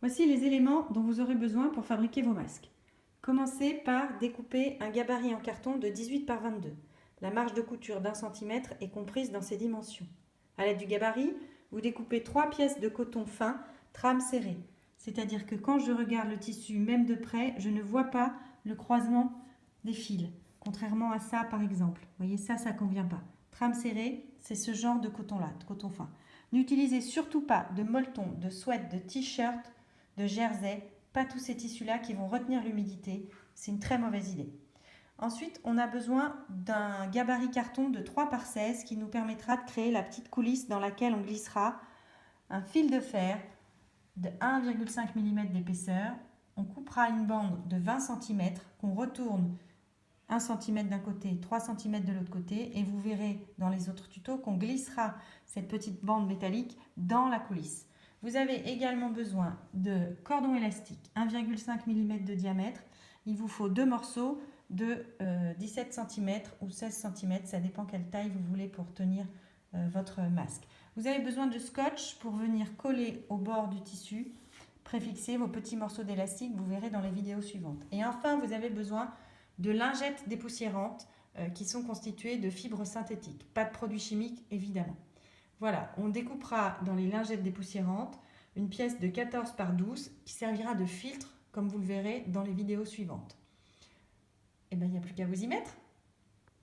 Voici les éléments dont vous aurez besoin pour fabriquer vos masques. Commencez par découper un gabarit en carton de 18 par 22. La marge de couture d'1 cm est comprise dans ces dimensions. À l'aide du gabarit, vous découpez 3 pièces de coton fin, trame serrée. C'est-à-dire que quand je regarde le tissu, même de près, je ne vois pas le croisement des fils. Contrairement à ça, par exemple. Vous voyez, ça ne convient pas. Trame serrée, c'est ce genre de coton-là, de coton fin. N'utilisez surtout pas de molleton, de sweat, de t-shirt, de jersey, pas tous ces tissus-là qui vont retenir l'humidité. C'est une très mauvaise idée. Ensuite, on a besoin d'un gabarit carton de 3 par 16 qui nous permettra de créer la petite coulisse dans laquelle on glissera un fil de fer de 1,5 mm d'épaisseur. On coupera une bande de 20 cm qu'on retourne 1 cm d'un côté, 3 cm de l'autre côté, et vous verrez dans les autres tutos qu'on glissera cette petite bande métallique dans la coulisse. Vous avez également besoin de cordon élastique, 1,5 mm de diamètre. Il vous faut 2 morceaux de 17 cm ou 16 cm, ça dépend quelle taille vous voulez pour tenir votre masque. Vous avez besoin de scotch pour venir coller au bord du tissu, préfixer vos petits morceaux d'élastique, vous verrez dans les vidéos suivantes. Et enfin, vous avez besoin de lingettes dépoussiérantes qui sont constituées de fibres synthétiques, pas de produits chimiques évidemment. Voilà, on découpera dans les lingettes dépoussiérantes une pièce de 14 par 12 qui servira de filtre comme vous le verrez dans les vidéos suivantes. Et bien il n'y a plus qu'à vous y mettre.